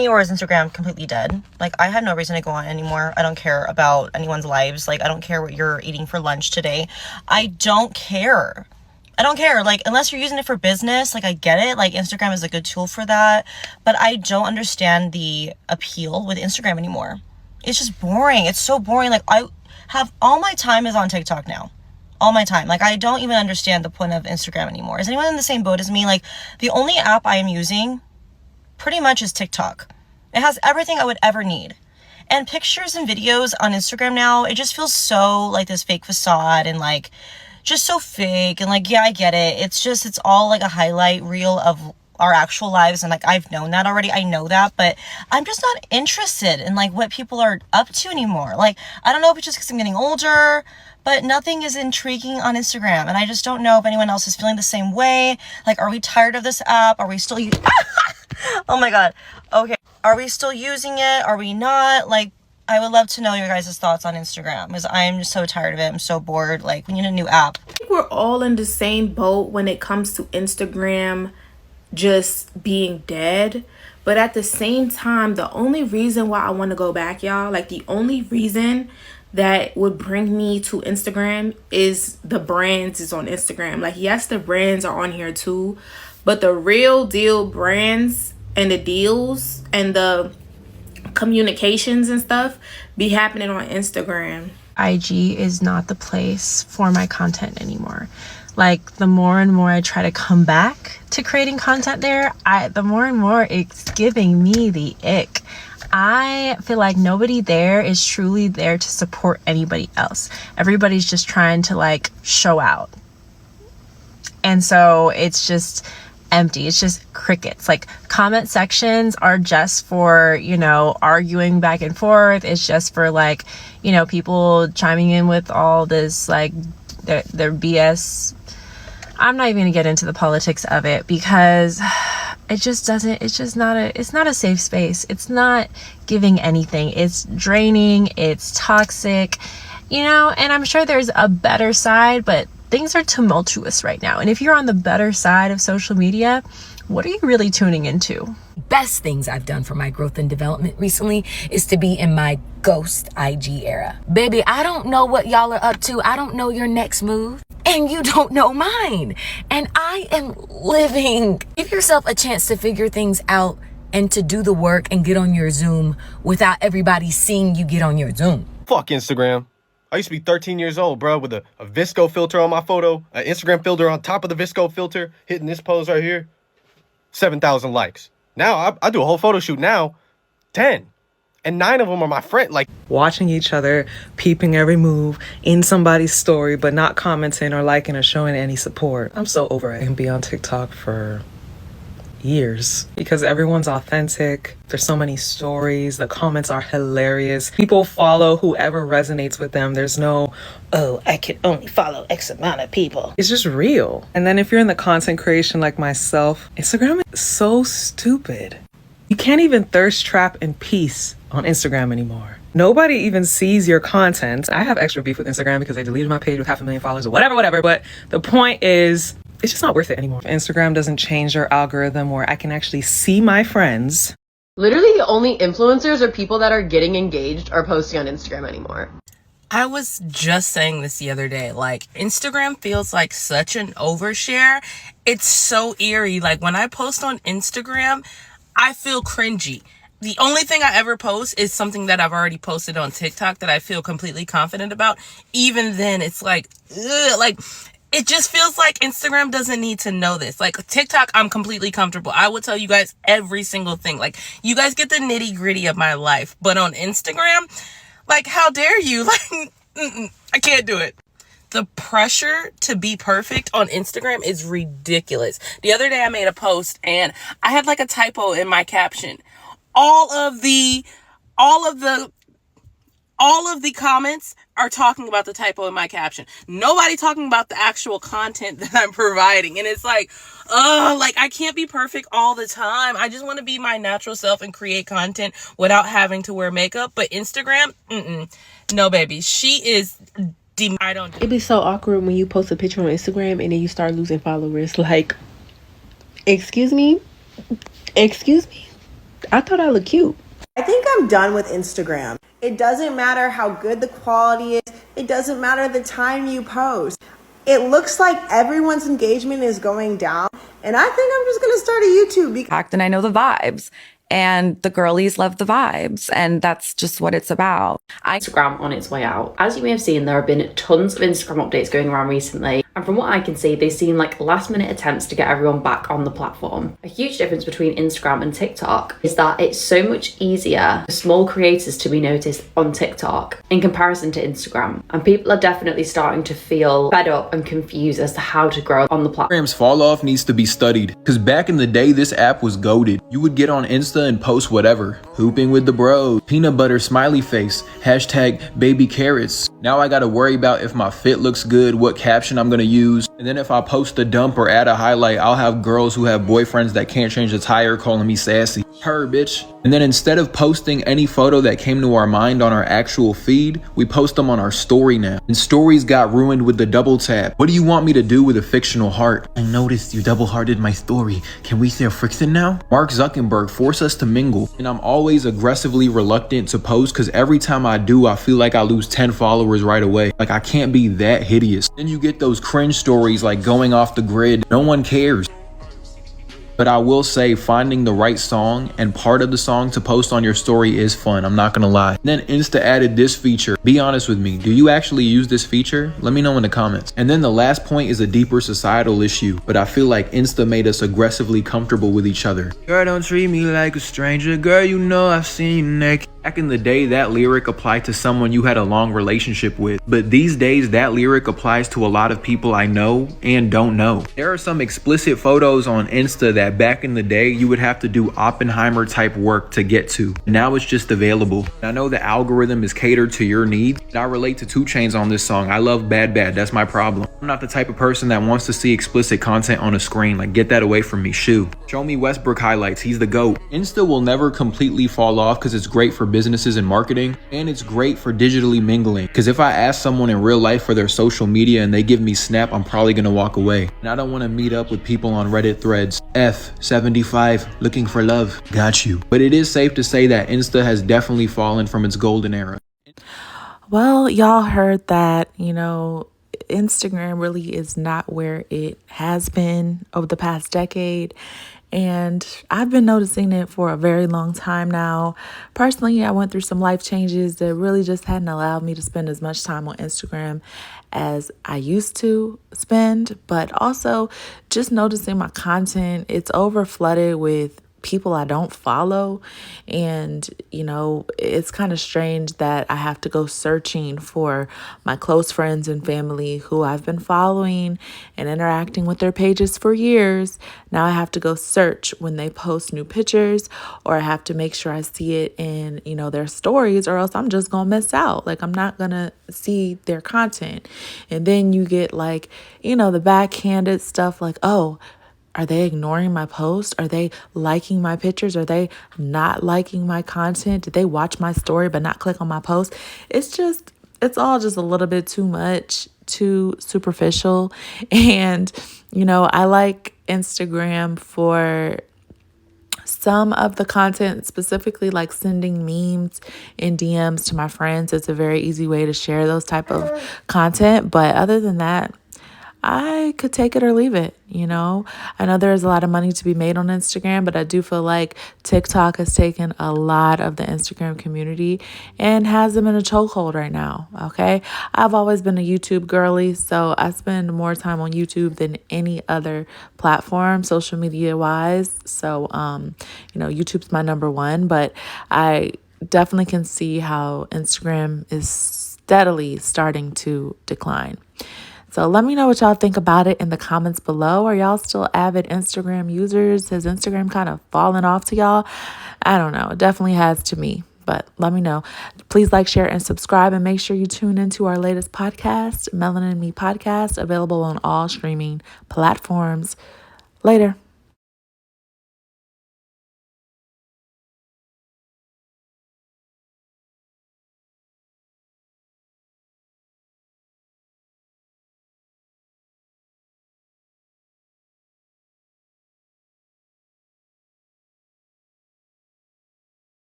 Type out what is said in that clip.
Or is Instagram completely dead? Like, I have no reason to go on anymore. I don't care about anyone's lives. Like, I don't care what you're eating for lunch today. I don't care. I don't care. Like, unless you're using it for business, like, I get it. Like, Instagram is a good tool for that. But I don't understand the appeal with Instagram anymore. It's just boring. It's so boring. Like, I have all my time is on TikTok now. All my time. Like, I don't even understand the point of Instagram anymore. Is anyone in the same boat as me? Like, the only app I am using pretty much is TikTok. It has everything I would ever need. And pictures and videos on Instagram now, it just feels so like this fake facade and like just so fake. And like, yeah, I get it. It's all like a highlight reel of our actual lives. And like, I've known that already. I know that, but I'm just not interested in like what people are up to anymore. Like, I don't know if it's just because I'm getting older, but nothing is intriguing on Instagram. And I just don't know if anyone else is feeling the same way. Like, are we tired of this app? Are we still oh my God. Okay. Are we still using it? Are we not? Like, I would love to know your guys' thoughts on Instagram because I'm just so tired of it. I'm so bored. Like, we need a new app. I think we're all in the same boat when it comes to Instagram just being dead. But at the same time, the only reason why I want to go back, y'all, like the only reason that would bring me to Instagram is the brands is on Instagram. Like, yes, the brands are on here too, but the real deal brands and the deals and the communications and stuff be happening on Instagram. IG is not the place for my content anymore. Like, the more and more I try to come back to creating content there, the more and more it's giving me the ick. I feel like nobody there is truly there to support anybody else. Everybody's just trying to like show out. And so it's just empty. It's just crickets. Like, comment sections are just for, you know, arguing back and forth. It's just for like, you know, people chiming in with all this like their BS. I'm not even gonna get into the politics of it because it just doesn't, it's not a safe space. It's not giving anything. It's draining, it's toxic, you know, and I'm sure there's a better side, but things are tumultuous right now. And if you're on the better side of social media, what are you really tuning into? Best things I've done for my growth and development recently is to be in my ghost IG era. Baby, I don't know what y'all are up to. I don't know your next move. And you don't know mine. And I am living. Give yourself a chance to figure things out and to do the work and get on your Zoom without everybody seeing you get on your Zoom. Fuck Instagram. I used to be 13 years old, bro, with a VSCO filter on my photo, an Instagram filter on top of the VSCO filter, hitting this pose right here. 7,000 likes. Now, I do a whole photo shoot now, 10. And 9 of them are my friend. Like, watching each other, peeping every move in somebody's story, but not commenting or liking or showing any support. I'm so over it. I can be on TikTok for years because everyone's authentic. There's so many stories. The comments are hilarious. People follow whoever resonates with them. There's no, oh, I can only follow X amount of people. It's just real. And then if you're in the content creation like myself, Instagram is so stupid. You can't even thirst trap in peace on Instagram anymore. Nobody even sees your content. I have extra beef with Instagram because they deleted my page with 500,000 followers or whatever. But the point is, it's just not worth it anymore. Instagram doesn't change their algorithm where I can actually see my friends. Literally, the only influencers or people that are getting engaged are posting on Instagram anymore. I was just saying this the other day, like, Instagram feels like such an overshare. It's so eerie. Like, when I post on Instagram, I feel cringy. The only thing I ever post is something that I've already posted on TikTok that I feel completely confident about. Even then, it's like, ugh, like, it just feels like Instagram doesn't need to know this. Like, TikTok, I'm completely comfortable. I will tell you guys every single thing. Like, you guys get the nitty gritty of my life. But on Instagram, like, how dare you? Like, I can't do it. The pressure to be perfect on Instagram is ridiculous. The other day I made a post and I had like a typo in my caption. All of the comments are talking about the typo in my caption. Nobody talking about the actual content that I'm providing. And it's like, like, I can't be perfect all the time. I just want to be my natural self and create content without having to wear makeup. But Instagram, no, baby. She is I don't do it. It'd be so awkward when you post a picture on Instagram and then you start losing followers. Like, excuse me? I thought I looked cute. I think I'm done with Instagram. It doesn't matter how good the quality is. It doesn't matter the time you post. It looks like everyone's engagement is going down. And I think I'm just going to start a YouTube. And I know the vibes. And the girlies love the vibes, and that's just what it's about. Instagram on its way out. As you may have seen, there have been tons of Instagram updates going around recently, and from what I can see, they seem like last-minute attempts to get everyone back on the platform. A huge difference between Instagram and TikTok is that it's so much easier for small creators to be noticed on TikTok in comparison to Instagram, and people are definitely starting to feel fed up and confused as to how to grow on the platform. Instagram's fall off needs to be studied, because back in the day, this app was goated. You would get on Insta and post whatever. Hooping with the bros, peanut butter smiley face, hashtag baby carrots. Now I gotta worry about if my fit looks good, what caption I'm gonna use. And then if I post a dump or add a highlight, I'll have girls who have boyfriends that can't change the tire calling me sassy. Her bitch. And then instead of posting any photo that came to our mind on our actual feed, we post them on our story now. And stories got ruined with the double tap. What do you want me to do with a fictional heart? I noticed you double-hearted my story. Can we share friction now? Mark Zuckerberg forced us to mingle. And I'm always aggressively reluctant to post because every time I do, I feel like I lose 10 followers right away. Like I can't be that hideous. Then you get those cringe stories like going off the grid. No one cares. But I will say finding the right song and part of the song to post on your story is fun, I'm not gonna lie. Then Insta added this feature. Be honest with me, do you actually use this feature? Let me know in the comments. And then the last point is a deeper societal issue, but I feel like Insta made us aggressively comfortable with each other. Girl, don't treat me like a stranger. Girl, you know I've seen you naked. Back in the day, that lyric applied to someone you had a long relationship with. But these days, that lyric applies to a lot of people I know and don't know. There are some explicit photos on Insta that back in the day, you would have to do Oppenheimer type work to get to. Now it's just available. I know the algorithm is catered to your needs. I relate to 2 Chainz on this song. I love Bad Bad, that's my problem. I'm not the type of person that wants to see explicit content on a screen. Like, get that away from me, shoo. Show me Westbrook highlights, he's the GOAT. Insta will never completely fall off because it's great for businesses and marketing, and it's great for digitally mingling. Because if I ask someone in real life for their social media and they give me snap, I'm probably gonna walk away. And I don't want to meet up with people on Reddit threads. F75 looking for love. Got you. But it is safe to say that Insta has definitely fallen from its golden era. Well, y'all heard that, Instagram really is not where it has been over the past decade. And I've been noticing it for a very long time now. Personally, I went through some life changes that really just hadn't allowed me to spend as much time on Instagram as I used to spend. But also just noticing my content, it's over flooded with people I don't follow. And, it's kind of strange that I have to go searching for my close friends and family who I've been following and interacting with their pages for years. Now I have to go search when they post new pictures, or I have to make sure I see it in, their stories, or else I'm just going to miss out. Like, I'm not going to see their content. And then you get the backhanded stuff like, oh, are they ignoring my post? Are they liking my pictures? Are they not liking my content? Did they watch my story but not click on my post? It's all just a little bit too much, too superficial. And, I like Instagram for some of the content, specifically like sending memes in DMs to my friends. It's a very easy way to share those type of content. But other than that, I could take it or leave it, I know there's a lot of money to be made on Instagram, but I do feel like TikTok has taken a lot of the Instagram community and has them in a chokehold right now, okay? I've always been a YouTube girly, so I spend more time on YouTube than any other platform, social media-wise. So, YouTube's my number one, but I definitely can see how Instagram is steadily starting to decline. So let me know what y'all think about it in the comments below. Are y'all still avid Instagram users? Has Instagram kind of fallen off to y'all? I don't know. It definitely has to me, but let me know. Please like, share, and subscribe, and make sure you tune into our latest podcast, Melanin and Me Podcast, available on all streaming platforms. Later.